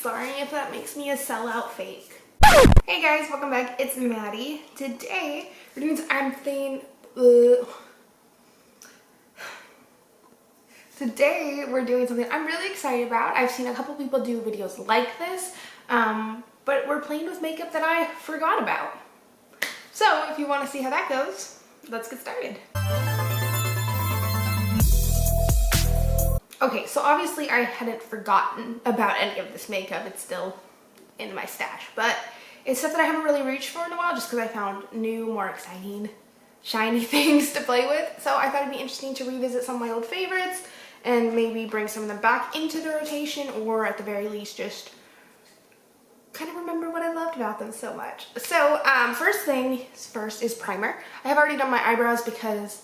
Sorry if that makes me a sellout fake. Hey guys, welcome back. It's Maddie. Today we're doing something I'm really excited about. I've seen a couple people do videos like this, but we're playing with makeup that I forgot about. So if you want to see how that goes, let's get started. Okay, so obviously I hadn't forgotten about any of this makeup. It's still in my stash, but it's stuff that I haven't really reached for in a while just because I found new, more exciting, shiny things to play with. So I thought it'd be interesting to revisit some of my old favorites and maybe bring some of them back into the rotation, or at the very least just kind of remember what I loved about them so much. So first thing first is primer. I have already done my eyebrows because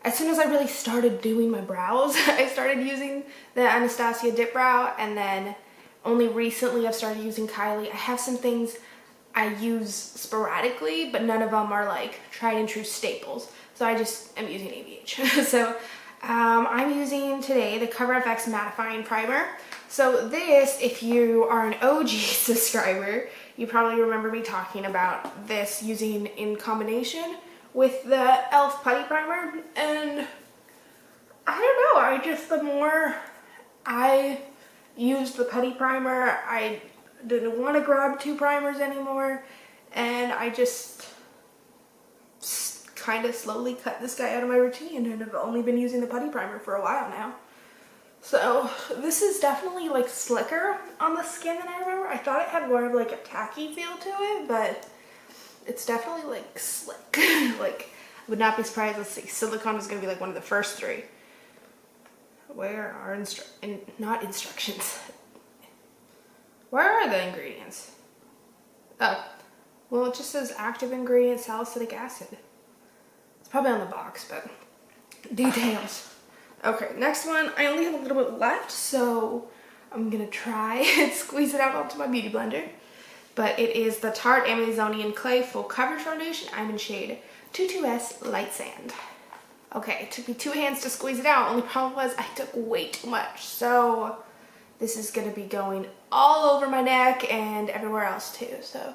as soon as I really started doing my brows, I started using the Anastasia Dip Brow, and then only recently I've started using Kylie. I have some things I use sporadically, but none of them are like tried and true staples. So I just am using ABH. So I'm using today the CoverFX Mattifying Primer. So this, if you are an OG subscriber, you probably remember me talking about this using in combination with the e.l.f. Putty Primer, and I don't know, the more I used the Putty Primer, I didn't want to grab two primers anymore, and I just kind of slowly cut this guy out of my routine, and I've only been using the Putty Primer for a while now. So this is definitely like slicker on the skin than I remember. I thought it had more of like a tacky feel to it, but it's definitely like slick. Like, I would not be surprised. Let's see, silicone is going to be like one of the first three. Where are not instructions? Where are the ingredients? Oh, well, it just says active ingredient salicylic acid. It's probably on the box, but details. Okay, next one. I only have a little bit left, so I'm gonna try and squeeze it out onto my beauty blender. But it is the Tarte Amazonian Clay Full Coverage Foundation. I'm in shade 22S Light Sand. Okay, it took me 2 hands to squeeze it out. Only problem was I took way too much. So this is going to be going all over my neck and everywhere else too. So,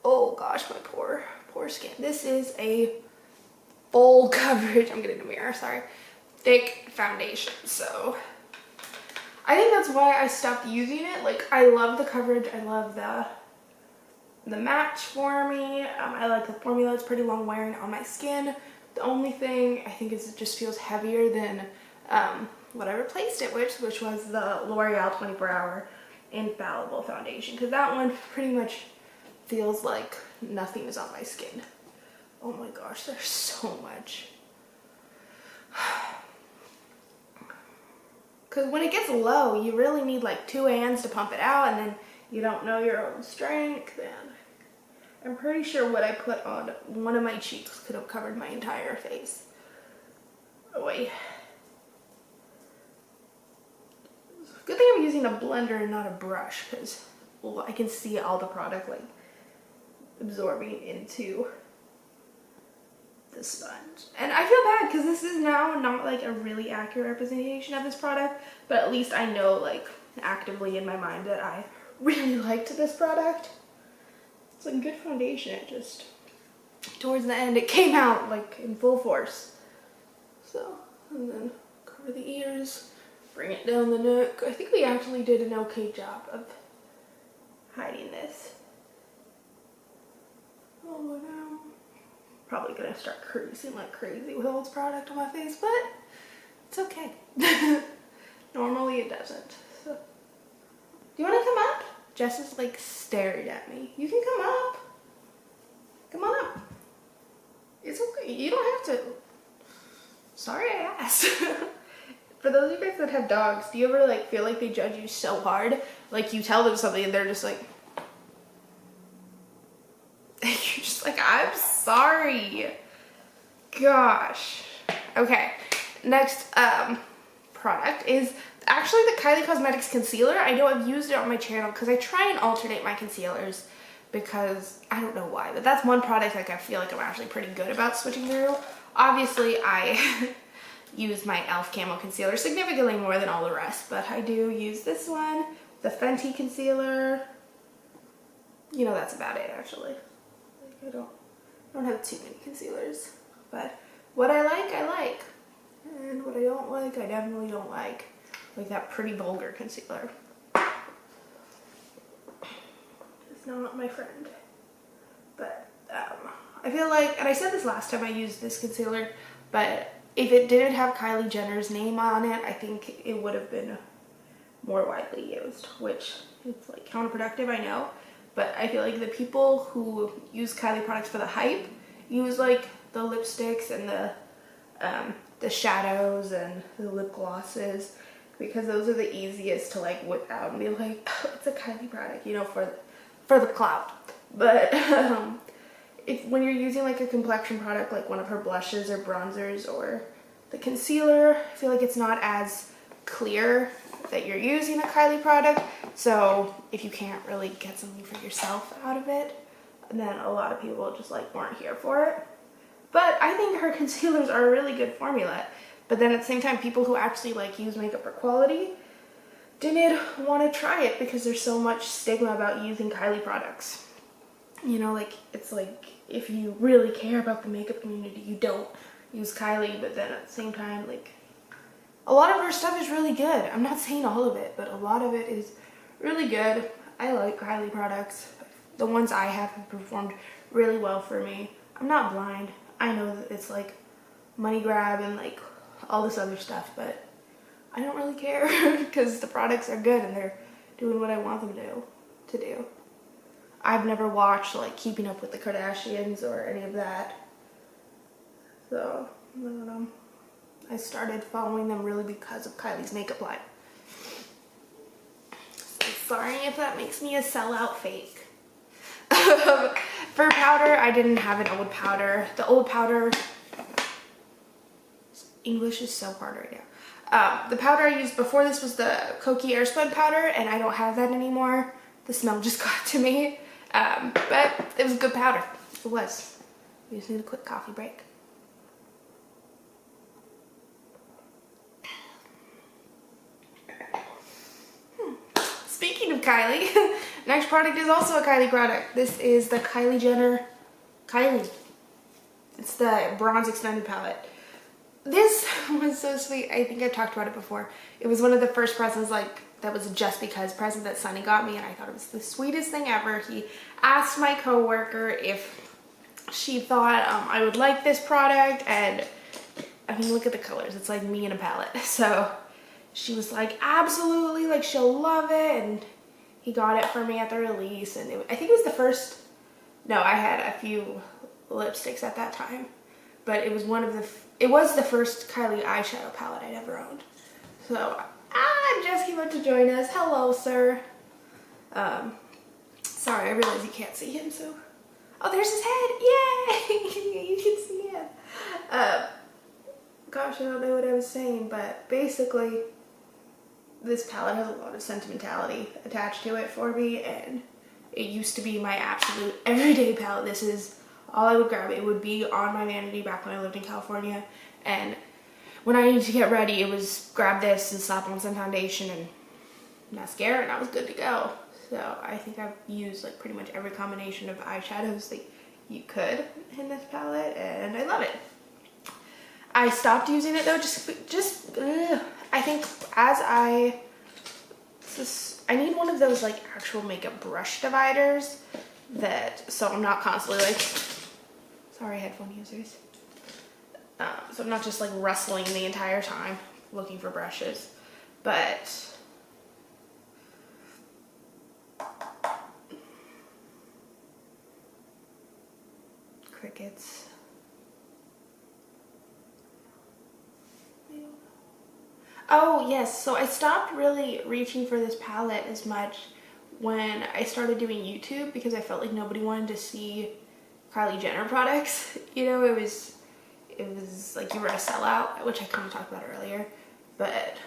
oh gosh, my poor skin. This is a full coverage. I'm getting a mirror, sorry. Thick foundation. So I think that's why I stopped using it. Like, I love the coverage. I love the match for me. I like the formula. It's pretty long wearing on my skin. The only thing I think is it just feels heavier than what I replaced it with, which was the L'Oreal 24-Hour Infallible Foundation, because that one pretty much feels like nothing is on my skin. Oh my gosh, there's so much. Because when it gets low, you really need like 2 hands to pump it out, and then you don't know your own strength. And I'm pretty sure what I put on one of my cheeks could have covered my entire face. Oh wait. Good thing I'm using a blender and not a brush, because I can see all the product like absorbing into the sponge. And I feel bad because this is now not like a really accurate representation of this product, but at least I know like actively in my mind that I really liked this product. It's a good foundation. It just, towards the end, it came out like in full force. So, and then cover the ears, bring it down the neck. I think we actually did an okay job of hiding this. Oh no. Probably gonna start creasing like crazy with all this product on my face, but it's okay. Normally it doesn't. So, do you want to come up? Jess is like staring at me. You can come up. Come on up. It's okay. You don't have to. Sorry I asked. For those of you guys that have dogs, do you ever like feel like they judge you so hard? Like you tell them something and they're just like, you're just like, I'm sorry. Gosh. Okay. Next product is actually the Kylie Cosmetics concealer. I know I've used it on my channel because I try and alternate my concealers because I don't know why, but that's one product like I feel like I'm actually pretty good about switching through. Obviously I use my e.l.f. Camo Concealer significantly more than all the rest, but I do use this one the Fenty concealer. You know, that's about it actually. Like, I don't have too many concealers, but what I like, and what I don't like, I definitely don't like that Pretty Vulgar concealer. It's not my friend. But I feel like, and I said this last time I used this concealer, but if it didn't have Kylie Jenner's name on it, I think it would have been more widely used, which it's like counterproductive, I know. But I feel like the people who use Kylie products for the hype use like the lipsticks and the shadows and the lip glosses, because those are the easiest to like whip out and be like, oh, it's a Kylie product, you know, for the clout. But when you're using like a complexion product, like one of her blushes or bronzers or the concealer, I feel like it's not as clear that you're using a Kylie product. So if you can't really get something for yourself out of it, then a lot of people just like weren't here for it. But I think her concealers are a really good formula. But then at the same time, people who actually like use makeup for quality didn't want to try it because there's so much stigma about using Kylie products. You know, like, it's like, if you really care about the makeup community, you don't use Kylie, but then at the same time, like, a lot of her stuff is really good. I'm not saying all of it, but a lot of it is really good. I like Kylie products. The ones I have performed really well for me. I'm not blind. I know that it's like money grab and like all this other stuff, but I don't really care because the products are good and they're doing what I want them to do. I've never watched like Keeping Up with the Kardashians or any of that. So, I don't know. I started following them really because of Kylie's makeup line. So sorry if that makes me a sellout fake. For powder, I didn't have an old powder. The old powder, English is so hard right now. The powder I used before this was the Kokie Airspun powder, and I don't have that anymore. The smell just got to me. But it was good powder. It was. We just need a quick coffee break. Speaking of Kylie, next product is also a Kylie product. This is the Kylie Jenner Kylie. It's the Bronze Extended Palette. This was so sweet. I think I've talked about it before. It was one of the first presents that was a just because present that Sonny got me, and I thought it was the sweetest thing ever. He asked my coworker if she thought I would like this product, and I mean, look at the colors. It's like me in a palette. So she was like, absolutely, like she'll love it, and he got it for me at the release, and I think it was the first, no, I had a few lipsticks at that time, but it was it was the first Kylie eyeshadow palette I'd ever owned. So Jess came up to join us. Hello, sir. Sorry, I realize you can't see him, so. Oh, there's his head. Yay! You can see him. Gosh, I don't know what I was saying, but basically, this palette has a lot of sentimentality attached to it for me, and it used to be my absolute everyday palette. This is all I would grab. It would be on my vanity back when I lived in California, and when I needed to get ready, it was grab this and slap on some foundation and mascara, and I was good to go. So I think I've used like pretty much every combination of eyeshadows that you could in this palette, and I love it. I stopped using it though, I think as I need one of those like actual makeup brush dividers so I'm not constantly like, sorry headphone users. So I'm not just like rustling the entire time looking for brushes, but crickets. Oh yes, so I stopped really reaching for this palette as much when I started doing YouTube because I felt like nobody wanted to see Kylie Jenner products. You know, it was like you were a sellout, which I kind of talked about earlier, but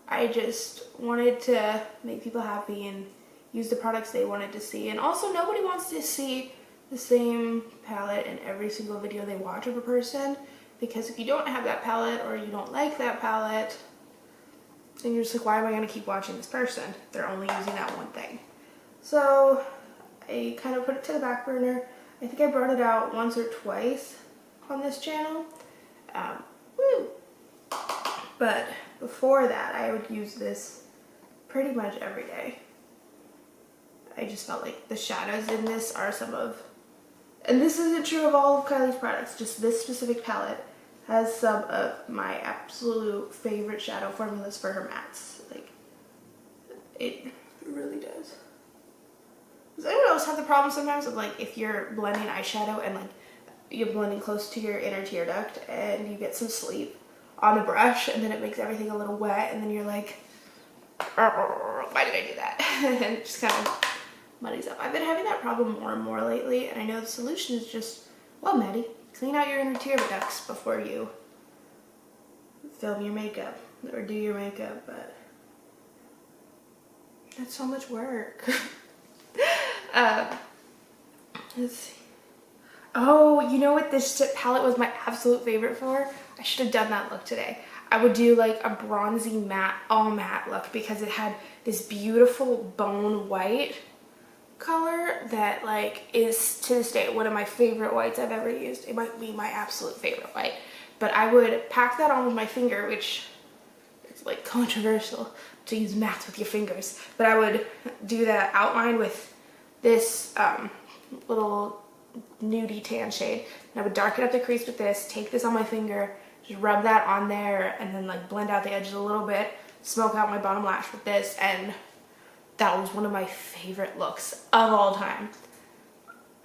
I just wanted to make people happy and use the products they wanted to see. And also, nobody wants to see the same palette in every single video they watch of a person, because if you don't have that palette or you don't like that palette, And you're just like, why am I going to keep watching this person? They're only using that one thing. So I kind of put it to the back burner. I think I brought it out once or twice on this channel. But before that, I would use this pretty much every day. I just felt like the shadows in this are some of, and this isn't true of all of Kylie's products, just this specific palette has some of my absolute favorite shadow formulas for her mattes. Like, it really does. Does anyone else have the problem sometimes of like if you're blending eyeshadow and like you're blending close to your inner tear duct and you get some sleep on the brush and then it makes everything a little wet and then you're like, why did I do that? And it just kind of muddies up. I've been having that problem more and more lately, and I know the solution is just, well, Maddie, clean out your inner tear ducts before you film your makeup or do your makeup, but that's so much work. Let's see. Oh, you know what this palette was my absolute favorite for? I should have done that look today. I would do like a bronzy matte, all matte look because it had this beautiful bone white color that like is to this day one of my favorite whites I've ever used. It might be my absolute favorite white. But I would pack that on with my finger, which is like controversial to use mattes with your fingers. But I would do that outline with this little nudie tan shade. And I would darken up the crease with this, take this on my finger, just rub that on there, and then like blend out the edges a little bit, smoke out my bottom lash with this, and that was one of my favorite looks of all time.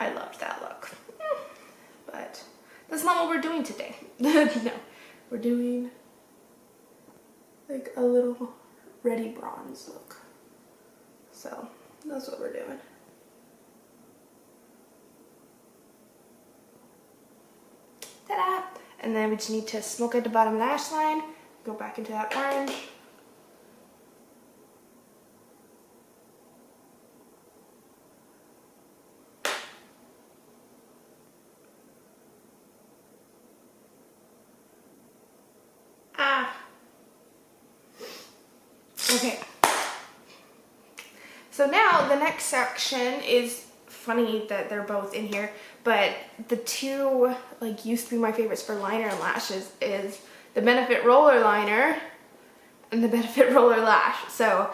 I loved that look. But that's not what we're doing today. No, we're doing like a little ready bronze look. So that's what we're doing. Ta-da! And then we just need to smoke out the bottom lash line, go back into that orange. Okay. So now the next section is funny that they're both in here, but the two like used to be my favorites for liner and lashes is the Benefit Roller Liner and the Benefit Roller Lash. So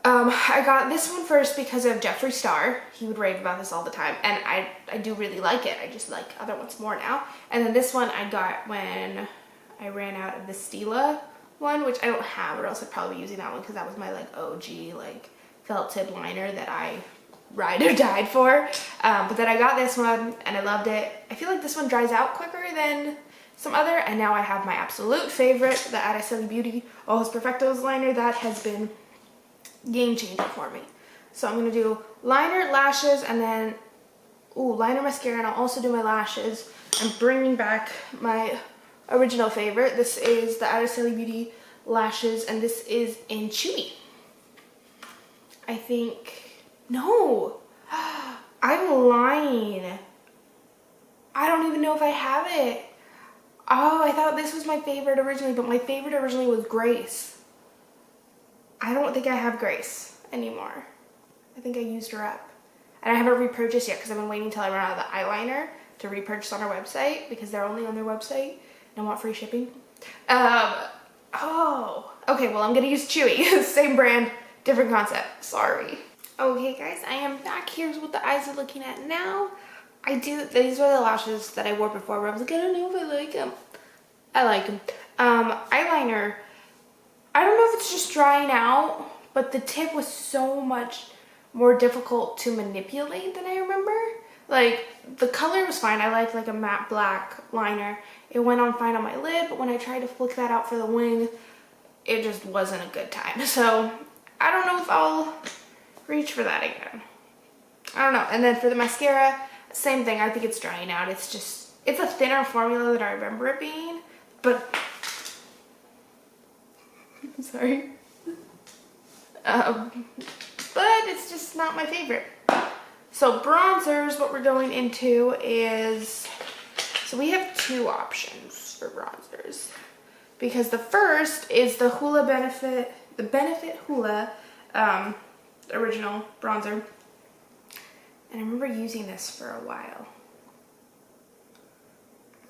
I got this one first because of Jeffree Star. He would rave about this all the time, and I do really like it. I just like other ones more now. And then this one I got when I ran out of the Stila one, which I don't have, or else I'd probably be using that one because that was my like OG like felt tip liner that I ride or died for. But then I got this one and I loved it. I feel like this one dries out quicker than some other, and now I have my absolute favorite, the Araceli Beauty Ojos Perfectos liner. That has been game changer for me. So I'm gonna do liner, lashes, and then liner, mascara, and I'll also do my lashes. I'm bringing back my original favorite. This is the Araceli Beauty lashes, and this is in Chuy. I think, no, I'm lying. I don't even know if I have it. Oh, I thought this was my favorite originally, but my favorite originally was Grace. I don't think I have Grace anymore. I think I used her up. And I haven't repurchased yet because I've been waiting until I run out of the eyeliner to repurchase on our website because they're only on their website and I want free shipping. Oh, okay, well I'm gonna use Chuy. Same brand, different concept, sorry. Okay guys, I am back. Here's what the eyes are looking at now. These were the lashes that I wore before where I was like, I don't know if I like them. I like them. Eyeliner, I don't know if it's just drying out, but the tip was so much more difficult to manipulate than I remember. Like, the color was fine. I like a matte black liner. It went on fine on my lid, but when I tried to flick that out for the wing, it just wasn't a good time. So, I don't know if I'll reach for that again. I don't know. And then for the mascara, same thing. I think it's drying out. It's a thinner formula than I remember it being, but I'm sorry. But it's just not my favorite. So bronzers, what we're going into is, so we have two options for bronzers. because the first is the Hoola Benefit Hoola original bronzer. And I remember using this for a while.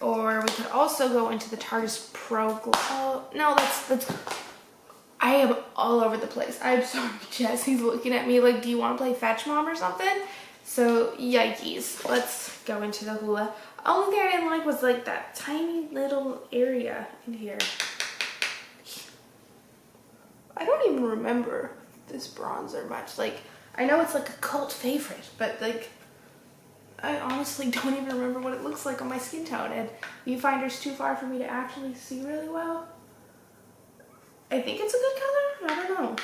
Or we could also go into the Tarteist Pro Glow. No, let's. I am all over the place. I'm sorry, Jess. He's looking at me like, do you want to play Fetch Mom or something? So, yikes. Let's go into the Hoola. Only thing I didn't like was like that tiny little area in here. I don't even remember this bronzer much. Like, I know it's like a cult favorite, but like, I honestly don't even remember what it looks like on my skin tone, and viewfinder's too far for me to actually see really well. I think it's a good color. I don't know.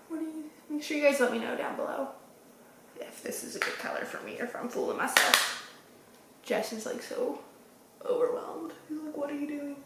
What do you? Make sure you guys let me know down below if this is a good color for me or if I'm fooling myself. Jess is like so overwhelmed. He's like, "What are you doing?"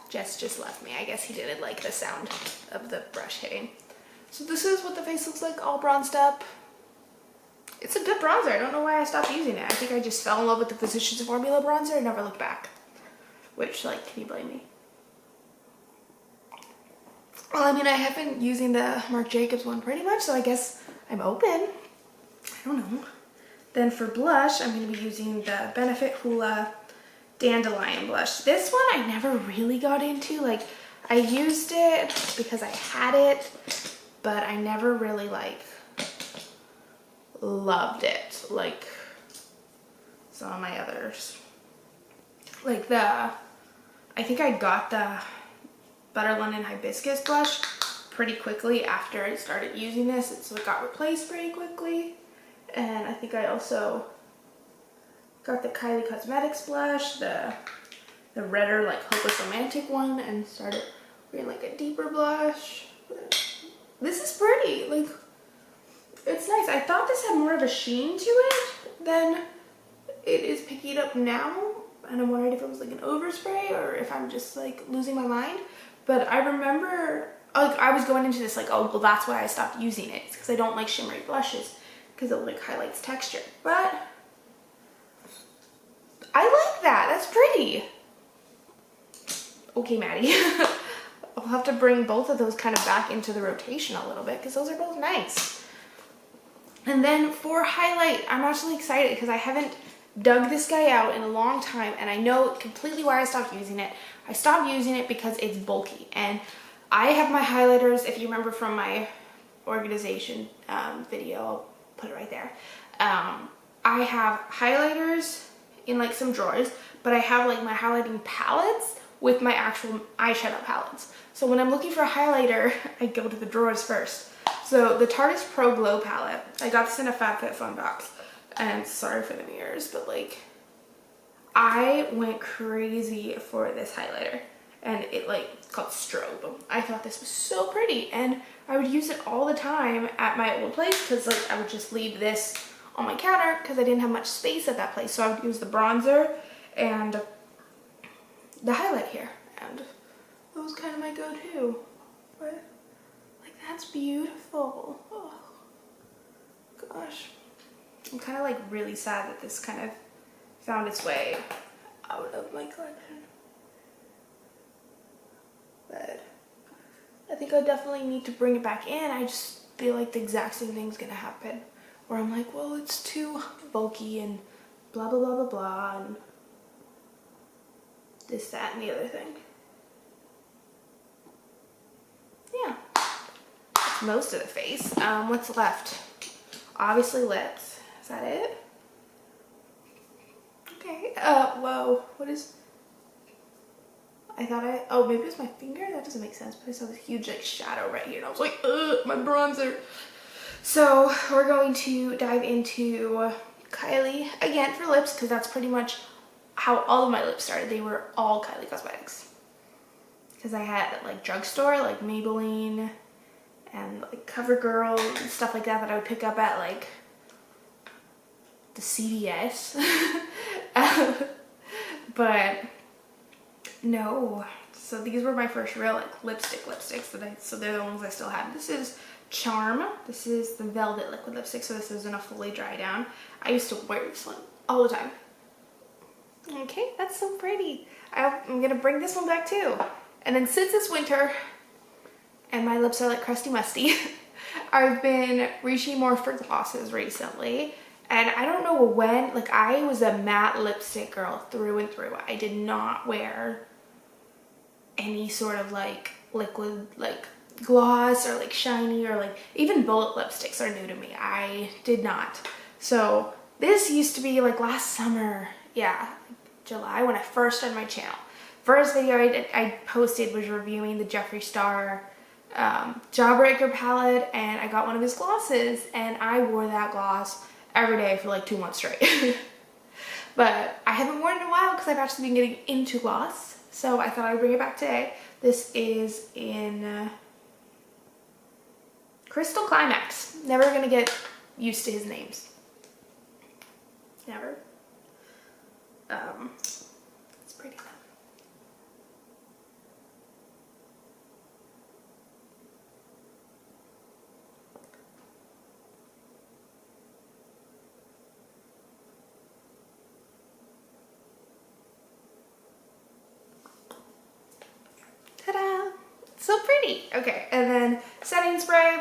Jess just left me. I guess he didn't like the sound of the brush hitting. So this is what the face looks like, all bronzed up. It's a good bronzer. I don't know why I stopped using it. I think I just fell in love with the Physicians Formula bronzer and never looked back. Which, like, can you blame me? Well, I mean, I have been using the Marc Jacobs one pretty much, so I guess I'm open. I don't know. Then for blush, I'm going to be using the Benefit Hoola Dandelion blush. This one I never really got into. Like, I used it because I had it, but I never really like loved it like some of my others. Like I think I got the Butter London Hibiscus blush pretty quickly after I started using this, so it got replaced pretty quickly. And I think I also got the Kylie Cosmetics blush, the redder, like, Hopeless Romantic one, and started wearing, like, a deeper blush. This is pretty. Like, it's nice. I thought this had more of a sheen to it than it is picking up now, and I'm worried if it was, like, an overspray or if I'm just, like, losing my mind. But I remember, like, I was going into this like, oh, well, that's why I stopped using it. It's because I don't like shimmery blushes, because it, like, highlights texture. But I like that. That's pretty. Okay, Maddie. I'll have to bring both of those kind of back into the rotation a little bit because those are both nice. And then for highlight, I'm actually excited because I haven't dug this guy out in a long time, and I know completely why I stopped using it. I stopped using it because it's bulky, and I have my highlighters, if you remember from my organization video, I'll put it right there. I have highlighters in like some drawers, but I have like my highlighting palettes with my actual eyeshadow palettes. So when I'm looking for a highlighter, I go to the drawers first. So the Tarteist Pro Glow palette, I got this in a FabFitFun box, and sorry for the mirrors, but like, I went crazy for this highlighter, and it's called Strobe. I thought this was so pretty, and I would use it all the time at my old place because like I would just leave this on my counter because I didn't have much space at that place. So I would use the bronzer and the highlight here, and that was kind of my go-to. But like, that's beautiful. Oh gosh, I'm kind of like really sad that this kind of found its way out of my collection. But I think I definitely need to bring it back in. I just feel like the exact same thing's gonna happen, where I'm like, well, it's too bulky and blah blah blah blah blah and this, that, and the other thing. Yeah, that's most of the face. What's left? Obviously lips. Is that it? Okay. Whoa. What is? Oh, maybe it's my finger? That doesn't make sense, but I saw this huge like shadow right here, and I was like, ugh, my bronzer. So we're going to dive into Kylie again for lips, because that's pretty much how all of my lips started. They were all Kylie Cosmetics. because I had like drugstore, like Maybelline and like CoverGirl and stuff like that I would pick up at like the CVS. But no, so these were my first real like lipsticks so they're the ones I still have. This is Charm. This is the Velvet Liquid Lipstick, so this isn't a fully dry down. I used to wear this one all the time. Okay, that's so pretty. I'm gonna bring this one back too. And then since it's winter and my lips are like crusty musty, I've been reaching more for glosses recently. And I don't know when, like I was a matte lipstick girl through and through. I did not wear any sort of like liquid like gloss or like shiny or like even bullet lipsticks are new to me. I did not. So this used to be like last summer, yeah, July, when I first started my channel. First video I posted was reviewing the Jeffree Star Jawbreaker palette, and I got one of his glosses and I wore that gloss every day for like 2 months straight. But I haven't worn it in a while because I've actually been getting into gloss, so I thought I'd bring it back today. This is in Crystal Climax. Never gonna get used to his names. Never. It's pretty though. Ta-da! So pretty. Okay, and then setting spray.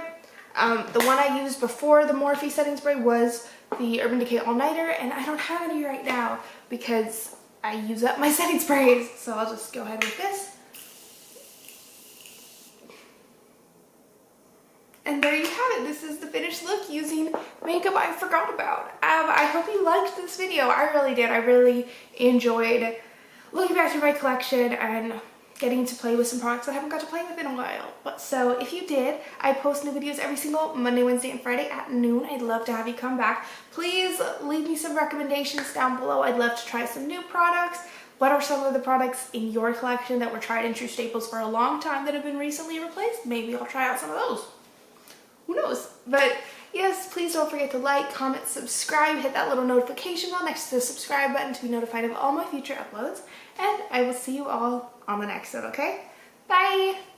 The one I used before the Morphe setting spray was the Urban Decay All Nighter, and I don't have any right now because I use up my setting sprays. So I'll just go ahead with this. And there you have it. This is the finished look using makeup I forgot about. I hope you liked this video. I really did. I really enjoyed looking back through my collection and getting to play with some products I haven't got to play with in a while. But so if you did, I post new videos every single Monday, Wednesday, and Friday at noon. I'd love to have you come back. Please leave me some recommendations down below. I'd love to try some new products. What are some of the products in your collection that were tried and true staples for a long time that have been recently replaced? Maybe I'll try out some of those. Who knows? But yes, please don't forget to like, comment, subscribe, hit that little notification bell next to the subscribe button to be notified of all my future uploads. And I will see you all on the next one, okay? Bye!